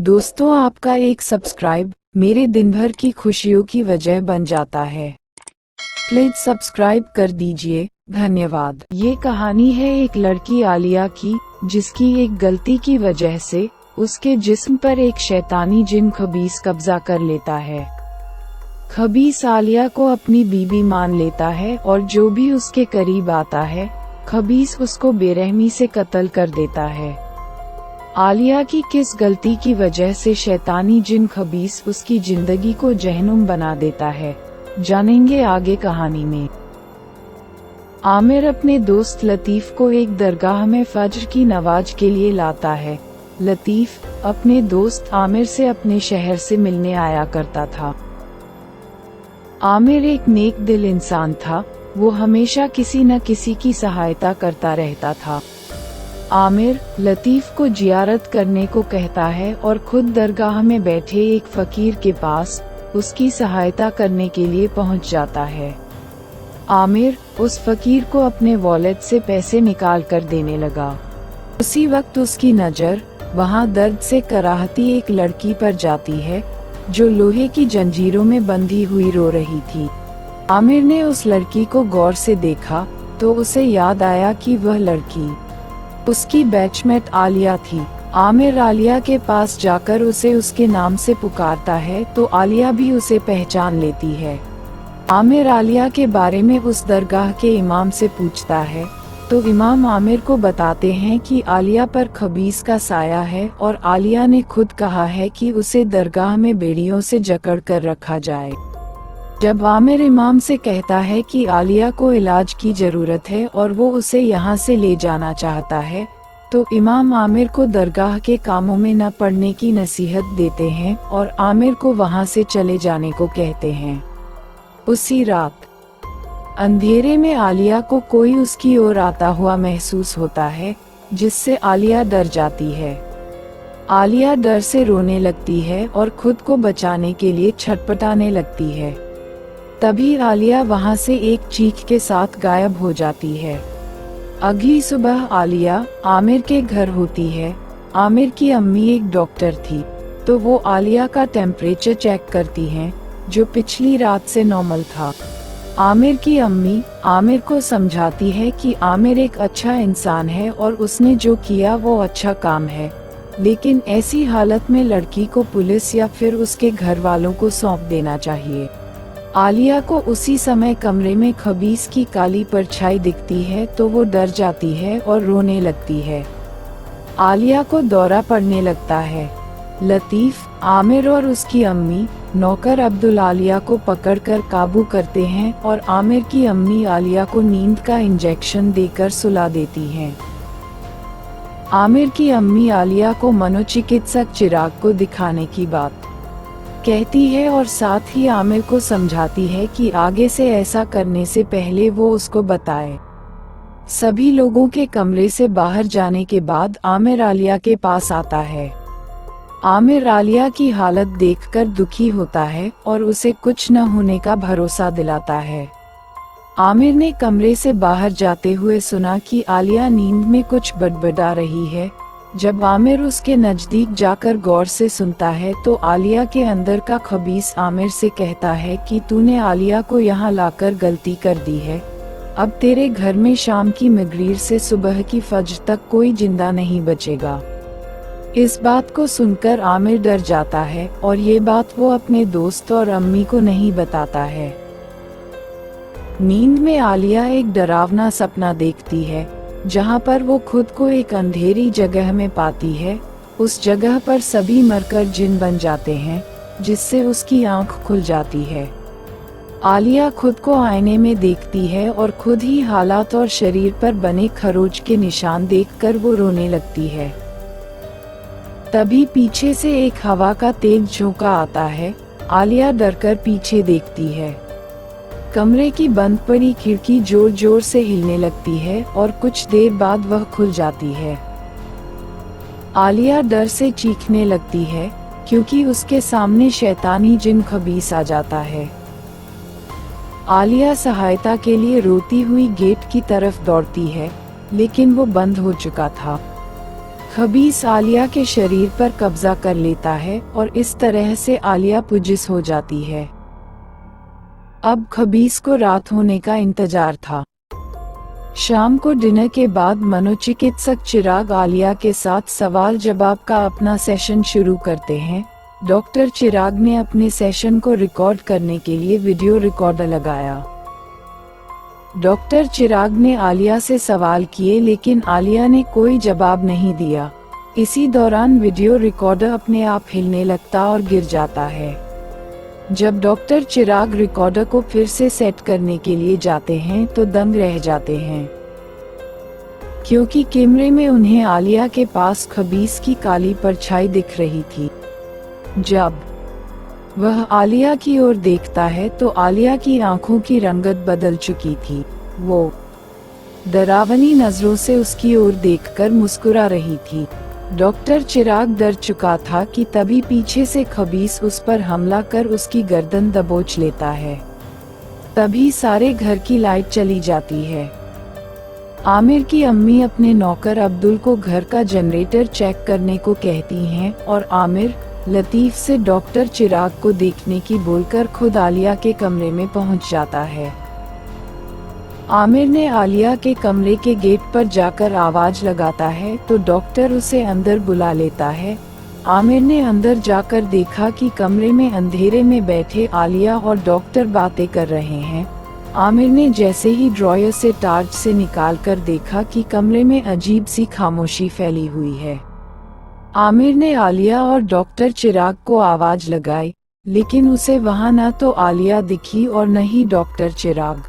दोस्तों, आपका एक सब्सक्राइब मेरे दिन भर की खुशियों की वजह बन जाता है। प्लीज सब्सक्राइब कर दीजिए, धन्यवाद। ये कहानी है एक लड़की आलिया की, जिसकी एक गलती की वजह से उसके जिस्म पर एक शैतानी जिन खबीस कब्जा कर लेता है। खबीस आलिया को अपनी बीवी मान लेता है और जो भी उसके करीब आता है, खबीस उसको बेरहमी से कत्ल कर देता है। आलिया की किस गलती की वजह से शैतानी जिन खबीस उसकी जिंदगी को जहन्नुम बना देता है, जानेंगे आगे कहानी में। आमिर अपने दोस्त लतीफ को एक दरगाह में फज्र की नमाज के लिए लाता है। लतीफ अपने दोस्त आमिर से अपने शहर से मिलने आया करता था। आमिर एक नेक दिल इंसान था, वो हमेशा किसी न किसी की सहायता करता रहता था। आमिर लतीफ को जियारत करने को कहता है और खुद दरगाह में बैठे एक फकीर के पास उसकी सहायता करने के लिए पहुंच जाता है। आमिर उस फकीर को अपने वॉलेट से पैसे निकाल कर देने लगा। उसी वक्त उसकी नज़र वहां दर्द से कराहती एक लड़की पर जाती है, जो लोहे की जंजीरों में बंधी हुई रो रही थी। आमिर ने उस लड़की को गौर से देखा तो उसे याद आया कि वह लड़की उसकी बैचमेट आलिया थी। आमिर आलिया के पास जाकर उसे उसके नाम से पुकारता है तो आलिया भी उसे पहचान लेती है। आमिर आलिया के बारे में उस दरगाह के इमाम से पूछता है तो इमाम आमिर को बताते हैं कि आलिया पर खबीस का साया है और आलिया ने खुद कहा है कि उसे दरगाह में बेड़ियों से जकड़ कर रखा जाए। जब आमिर इमाम से कहता है कि आलिया को इलाज की जरूरत है और वो उसे यहाँ से ले जाना चाहता है, तो इमाम आमिर को दरगाह के कामों में न पड़ने की नसीहत देते हैं और आमिर को वहाँ से चले जाने को कहते हैं। उसी रात अंधेरे में आलिया को कोई उसकी ओर आता हुआ महसूस होता है, जिससे आलिया डर जाती है। आलिया डर से रोने लगती है और खुद को बचाने के लिए छटपटाने लगती है। तभी आलिया वहां से एक चीख के साथ गायब हो जाती है। अगली सुबह आलिया आमिर के घर होती है। आमिर की अम्मी एक डॉक्टर थी, तो वो आलिया का टेम्परेचर चेक करती हैं, जो पिछली रात से नॉर्मल था। आमिर की अम्मी आमिर को समझाती है कि आमिर एक अच्छा इंसान है और उसने जो किया वो अच्छा काम है, लेकिन ऐसी हालत में लड़की को पुलिस या फिर उसके घर वालों को सौंप देना चाहिए। आलिया को उसी समय कमरे में खबीस की काली परछाई दिखती है तो वो डर जाती है और रोने लगती है। आलिया को दौरा पड़ने लगता है। लतीफ, आमिर और उसकी अम्मी नौकर अब्दुल आलिया को पकड़कर काबू करते हैं और आमिर की अम्मी आलिया को नींद का इंजेक्शन देकर सुला देती हैं। आमिर की अम्मी आलिया को मनोचिकित्सक चिराग को दिखाने की बात कहती है और साथ ही आमिर को समझाती है कि आगे से ऐसा करने से पहले वो उसको बताए। सभी लोगों के कमरे से बाहर जाने के बाद आमिर आलिया के पास आता है। आमिर आलिया की हालत देखकर दुखी होता है और उसे कुछ न होने का भरोसा दिलाता है। आमिर ने कमरे से बाहर जाते हुए सुना कि आलिया नींद में कुछ बड़बड़ा रही है। जब आमिर उसके नजदीक जाकर गौर से सुनता है तो आलिया के अंदर का खबीस आमिर से कहता है कि तूने आलिया को यहाँ लाकर गलती कर दी है। अब तेरे घर में शाम की मगरिब से सुबह की फज्र तक कोई जिंदा नहीं बचेगा। इस बात को सुनकर आमिर डर जाता है और ये बात वो अपने दोस्त और अम्मी को नहीं बताता है। नींद में आलिया एक डरावना सपना देखती है, जहां पर वो खुद को एक अंधेरी जगह में पाती है। उस जगह पर सभी मरकर जिन बन जाते हैं, जिससे उसकी आंख खुल जाती है। आलिया खुद को आईने में देखती है और खुद ही हालात और शरीर पर बने खरोच के निशान देखकर वो रोने लगती है। तभी पीछे से एक हवा का तेज झोंका आता है। आलिया डरकर पीछे देखती है। कमरे की बंद पड़ी खिड़की जोर जोर से हिलने लगती है और कुछ देर बाद वह खुल जाती है। आलिया डर से चीखने लगती है, क्योंकि उसके सामने शैतानी जिन खबीस आ जाता है। आलिया सहायता के लिए रोती हुई गेट की तरफ दौड़ती है, लेकिन वो बंद हो चुका था। खबीस आलिया के शरीर पर कब्जा कर लेता है और इस तरह से आलिया पुजिस हो जाती है। अब खबीस को रात होने का इंतजार था। शाम को डिनर के बाद मनोचिकित्सक चिराग आलिया के साथ सवाल जवाब का अपना सेशन शुरू करते हैं। डॉक्टर चिराग ने अपने सेशन को रिकॉर्ड करने के लिए वीडियो रिकॉर्डर लगाया। डॉक्टर चिराग ने आलिया से सवाल किए लेकिन आलिया ने कोई जवाब नहीं दिया। इसी दौरान वीडियो रिकॉर्डर अपने आप हिलने लगता और गिर जाता है। जब डॉक्टर चिराग रिकॉर्डर को फिर से सेट करने के लिए जाते हैं तो दंग रह जाते हैं, क्योंकि कैमरे में उन्हें आलिया के पास खबीस की काली परछाई दिख रही थी। जब वह आलिया की ओर देखता है तो आलिया की आंखों की रंगत बदल चुकी थी। वो डरावनी नजरों से उसकी ओर देखकर मुस्कुरा रही थी। डॉक्टर चिराग डर चुका था कि तभी पीछे से खबीस उस पर हमला कर उसकी गर्दन दबोच लेता है। तभी सारे घर की लाइट चली जाती है। आमिर की अम्मी अपने नौकर अब्दुल को घर का जनरेटर चेक करने को कहती हैं और आमिर लतीफ से डॉक्टर चिराग को देखने की बोलकर खुद आलिया के कमरे में पहुंच जाता है। आमिर ने आलिया के कमरे के गेट पर जाकर आवाज लगाता है तो डॉक्टर उसे अंदर बुला लेता है। आमिर ने अंदर जाकर देखा कि कमरे में अंधेरे में बैठे आलिया और डॉक्टर बातें कर रहे हैं। आमिर ने जैसे ही ड्रॉयर से टार्च से निकालकर देखा कि कमरे में अजीब सी खामोशी फैली हुई है। आमिर ने आलिया और डॉक्टर चिराग को आवाज लगाई, लेकिन उसे वहां न तो आलिया दिखी और न ही डॉक्टर चिराग,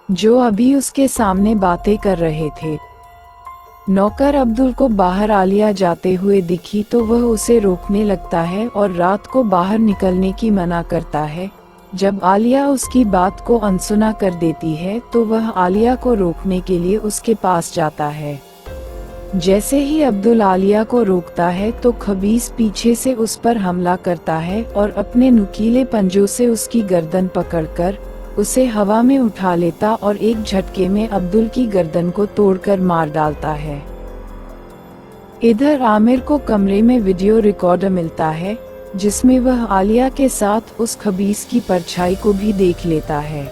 जो अभी उसके सामने बातें कर रहे थे। नौकर अब्दुल को बाहर आलिया जाते हुए दिखी तो वह उसे रोकने लगता है और रात को बाहर निकलने की मना करता है। जब आलिया उसकी बात को अनसुना कर देती है तो वह आलिया को रोकने के लिए उसके पास जाता है। जैसे ही अब्दुल आलिया को रोकता है तो खबीस पीछे से उस पर हमला करता है और अपने नुकीले पंजों से उसकी गर्दन पकड़कर उसे हवा में उठा लेता और एक झटके में अब्दुल की गर्दन को तोड़कर मार डालता है। इधर आमिर को कमरे में वीडियो रिकॉर्डर मिलता है, जिसमें वह आलिया के साथ उस खबीस की परछाई को भी देख लेता है।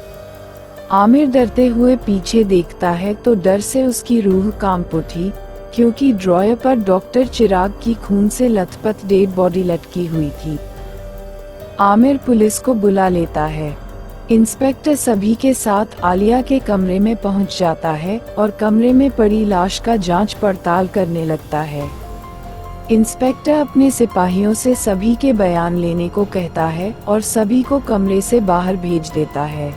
आमिर डरते हुए पीछे देखता है तो डर से उसकी रूह कांप उठी, क्योंकि ड्रॉयर पर डॉक्टर चिराग की खून से लथपथ डेड बॉडी लटकी हुई थी। आमिर पुलिस को बुला लेता है। इंस्पेक्टर सभी के साथ आलिया के कमरे में पहुंच जाता है और कमरे में पड़ी लाश का जांच पड़ताल करने लगता है। इंस्पेक्टर अपने सिपाहियों से सभी के बयान लेने को कहता है और सभी को कमरे से बाहर भेज देता है।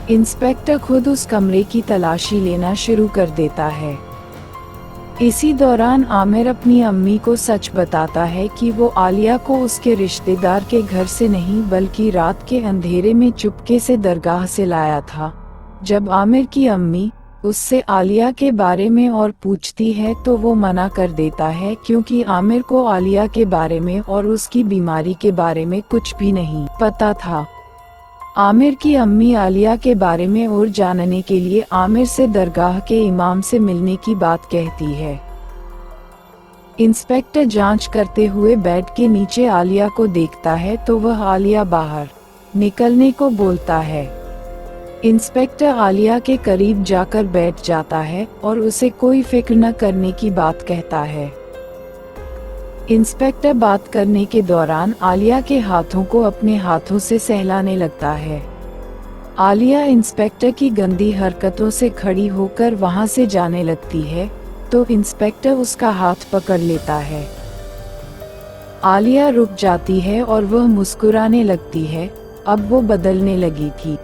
इंस्पेक्टर खुद उस कमरे की तलाशी लेना शुरू कर देता है। इसी दौरान आमिर अपनी अम्मी को सच बताता है कि वो आलिया को उसके रिश्तेदार के घर से नहीं बल्कि रात के अंधेरे में चुपके से दरगाह से लाया था। जब आमिर की अम्मी उससे आलिया के बारे में और पूछती है तो वो मना कर देता है, क्योंकि आमिर को आलिया के बारे में और उसकी बीमारी के बारे में कुछ भी नहीं पता था। आमिर की अम्मी आलिया के बारे में और जानने के लिए आमिर से दरगाह के इमाम से मिलने की बात कहती है। इंस्पेक्टर जांच करते हुए बेड के नीचे आलिया को देखता है तो वह आलिया बाहर निकलने को बोलता है। इंस्पेक्टर आलिया के करीब जाकर बैठ जाता है और उसे कोई फिक्र न करने की बात कहता है। इंस्पेक्टर बात करने के दौरान आलिया के हाथों को अपने हाथों से सहलाने लगता है। आलिया इंस्पेक्टर की गंदी हरकतों से खड़ी होकर वहां से जाने लगती है तो इंस्पेक्टर उसका हाथ पकड़ लेता है। आलिया रुक जाती है और वह मुस्कुराने लगती है। अब वो बदलने लगी थी।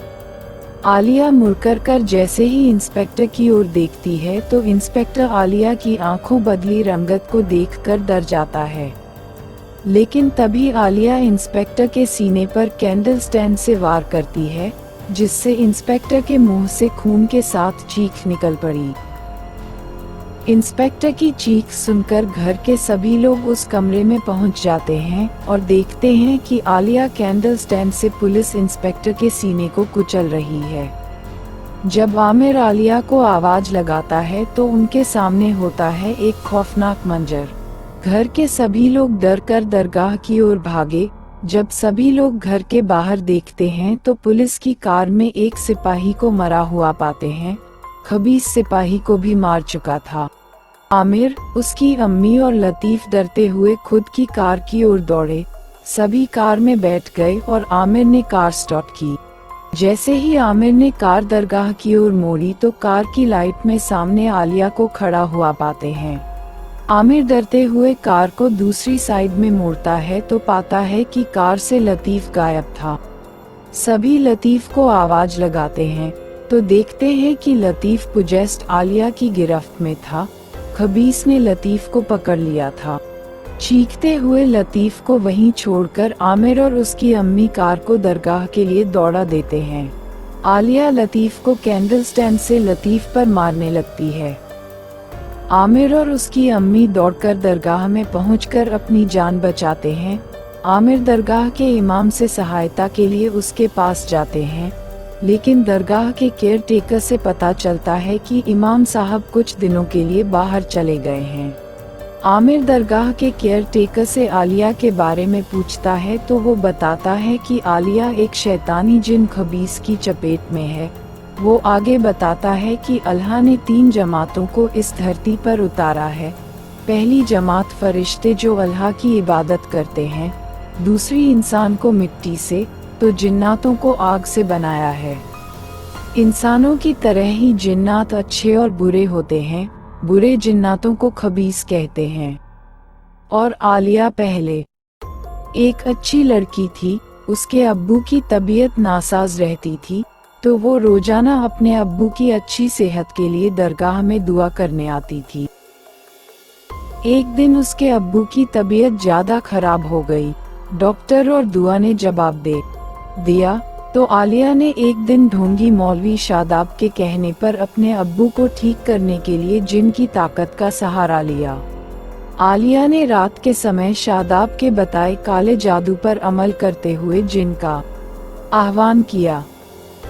आलिया मुड़कर जैसे ही इंस्पेक्टर की ओर देखती है तो इंस्पेक्टर आलिया की आंखों बदली रंगत को देखकर डर जाता है। लेकिन तभी आलिया इंस्पेक्टर के सीने पर कैंडल स्टैंड से वार करती है, जिससे इंस्पेक्टर के मुंह से खून के साथ चीख निकल पड़ी। इंस्पेक्टर की चीख सुनकर घर के सभी लोग उस कमरे में पहुंच जाते हैं और देखते हैं कि आलिया कैंडल स्टैंड से पुलिस इंस्पेक्टर के सीने को कुचल रही है। जब आमिर आलिया को आवाज लगाता है तो उनके सामने होता है एक खौफनाक मंजर। घर के सभी लोग डर कर दरगाह की ओर भागे। जब सभी लोग घर के बाहर देखते हैं तो पुलिस की कार में एक सिपाही को मरा हुआ पाते हैं। खबीस सिपाही को भी मार चुका था। आमिर, उसकी अम्मी और लतीफ डरते हुए खुद की कार की ओर दौड़े। सभी कार में बैठ गए और आमिर ने कार स्टार्ट की। जैसे ही आमिर ने कार दरगाह की ओर मोड़ी तो कार की लाइट में सामने आलिया को खड़ा हुआ पाते हैं। आमिर डरते हुए कार को दूसरी साइड में मोड़ता है तो पाता है कि कार से लतीफ गायब था। सभी लतीफ को आवाज लगाते हैं तो देखते हैं कि लतीफ पुजेस्ट आलिया की गिरफ्त में था। खबीस ने लतीफ को पकड़ लिया था। चीखते हुए लतीफ को वहीं छोड़कर आमिर और उसकी अम्मी कार को दरगाह के लिए दौड़ा देते हैं। आलिया लतीफ को कैंडल स्टैंड से लतीफ पर मारने लगती है। आमिर और उसकी अम्मी दौड़कर दरगाह में पहुंचकर अपनी जान बचाते हैं। आमिर दरगाह के इमाम से सहायता के लिए उसके पास जाते हैं, लेकिन दरगाह के केयर टेकर से पता चलता है कि इमाम साहब कुछ दिनों के लिए बाहर चले गए हैं। आमिर दरगाह के केयर टेकर से आलिया के बारे में पूछता है तो वो बताता है कि आलिया एक शैतानी जिन खबीस की चपेट में है। वो आगे बताता है कि अल्लाह ने 3 जमातों को इस धरती पर उतारा है। पहली जमात फरिश्ते जो अल्लाह की इबादत करते हैं, दूसरी इंसान को मिट्टी से, तो जिन्नातों को आग से बनाया है। इंसानों की तरह ही जिन्नात अच्छे और बुरे होते हैं। बुरे जिन्नातों को खबीस कहते हैं। और आलिया पहले एक अच्छी लड़की थी। उसके अब्बू की तबीयत नासाज रहती थी तो वो रोजाना अपने अब्बू की अच्छी सेहत के लिए दरगाह में दुआ करने आती थी। एक दिन उसके अब्बू की तबीयत ज्यादा खराब हो गई। डॉक्टर और दुआ ने जवाब दे दिया तो आलिया ने एक दिन ढोंगी मौलवी शादाब के कहने पर अपने अब्बू को ठीक करने के लिए जिन की ताकत का सहारा लिया। आलिया ने रात के समय शादाब के बताए काले जादू पर अमल करते हुए जिन का आह्वान किया।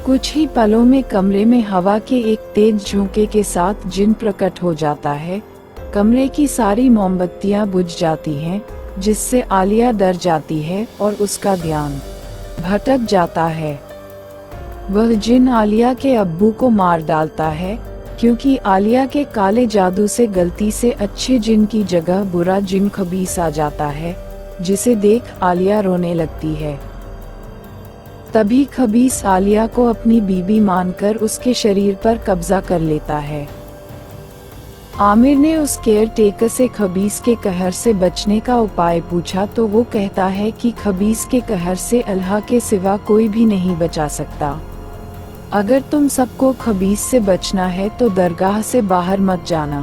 कुछ ही पलों में कमरे में हवा के एक तेज झोंके के साथ जिन प्रकट हो जाता है। कमरे की सारी मोमबत्तियां बुझ जाती हैं, जिससे आलिया डर जाती है और उसका ध्यान भटक जाता है। वह जिन आलिया के अब्बू को मार डालता है, क्योंकि आलिया के काले जादू से गलती से अच्छे जिन की जगह बुरा जिन खबीस आ जाता है, जिसे देख आलिया रोने लगती है। तभी खबीस आलिया को अपनी बीबी मानकर उसके शरीर पर कब्जा कर लेता है। आमिर ने उस केयर टेकर से खबीस के कहर से बचने का उपाय पूछा तो वो कहता है कि खबीस के कहर से अल्लाह के सिवा कोई भी नहीं बचा सकता। अगर तुम सबको खबीस से बचना है तो दरगाह से बाहर मत जाना।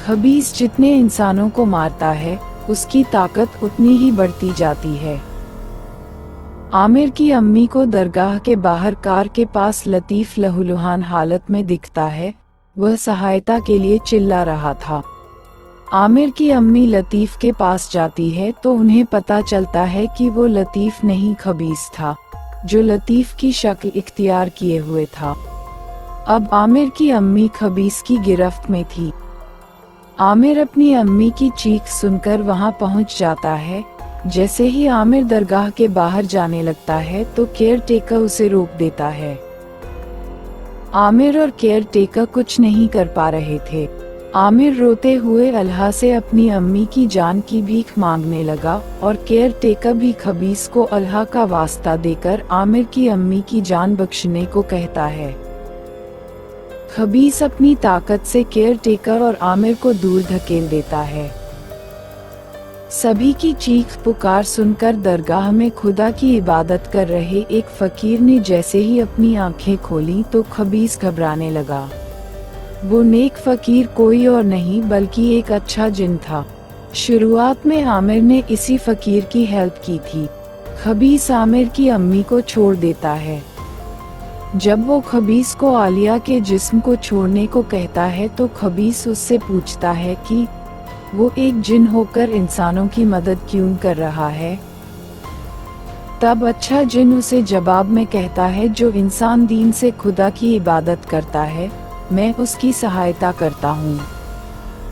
खबीस जितने इंसानों को मारता है, उसकी ताकत उतनी ही बढ़ती जाती है। आमिर की अम्मी को दरगाह के बाहर कार के पास लतीफ लहूलुहान हालत में दिखता है। वह सहायता के लिए चिल्ला रहा था। आमिर की अम्मी लतीफ के पास जाती है तो उन्हें पता चलता है कि वो लतीफ नहीं खबीस था, जो लतीफ की शक्ल इख्तियार किए हुए था। अब आमिर की अम्मी खबीस की गिरफ्त में थी। आमिर अपनी अम्मी की चीख सुनकर वहां पहुंच जाता है। जैसे ही आमिर दरगाह के बाहर जाने लगता है तो केयर टेकर उसे रोक देता है। आमिर और केयर टेकर कुछ नहीं कर पा रहे थे। आमिर रोते हुए अल्लाह से अपनी अम्मी की जान की भीख मांगने लगा और केयर टेकर भी खबीस को अल्लाह का वास्ता देकर आमिर की अम्मी की जान बख्शने को कहता है। खबीस अपनी ताकत से केयर टेकर और आमिर को दूर धकेल देता है। सभी की चीख पुकार सुनकर दरगाह में खुदा की इबादत कर रहे एक फकीर ने जैसे ही अपनी आंखें खोली तो खबीस घबराने लगा। वो नेक फकीर कोई और नहीं बल्कि एक अच्छा जिन था। शुरुआत में आमिर ने इसी फकीर की हेल्प की थी। खबीस आमिर की अम्मी को छोड़ देता है। जब वो खबीस को आलिया के जिस्म को छोड़ने को कहता है तो खबीस उससे पूछता है कि वो एक जिन होकर इंसानों की मदद क्यों कर रहा है। तब अच्छा जिन उसे जवाब में कहता है, जो इंसान दीन से खुदा की इबादत करता है, मैं उसकी सहायता करता हूँ।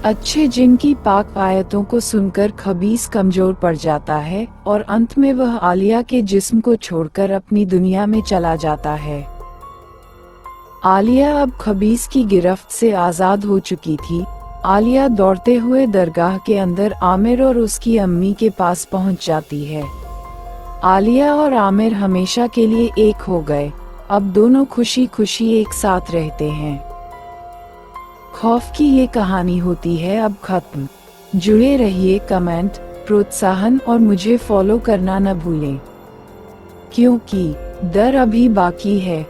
अच्छे जिन की पाक आयतों को सुनकर खबीस कमजोर पड़ जाता है और अंत में वह आलिया के जिस्म को छोड़कर अपनी दुनिया में चला जाता है। आलिया अब खबीस की गिरफ्त से आज़ाद हो चुकी थी। आलिया दौड़ते हुए दरगाह के अंदर आमिर और उसकी अम्मी के पास पहुंच जाती है। आलिया और आमिर हमेशा के लिए एक हो गए। अब दोनों खुशी खुशी एक साथ रहते हैं। खौफ की ये कहानी होती है अब खत्म। जुड़े रहिए, कमेंट, प्रोत्साहन और मुझे फॉलो करना न भूलें, क्योंकि डर अभी बाकी है।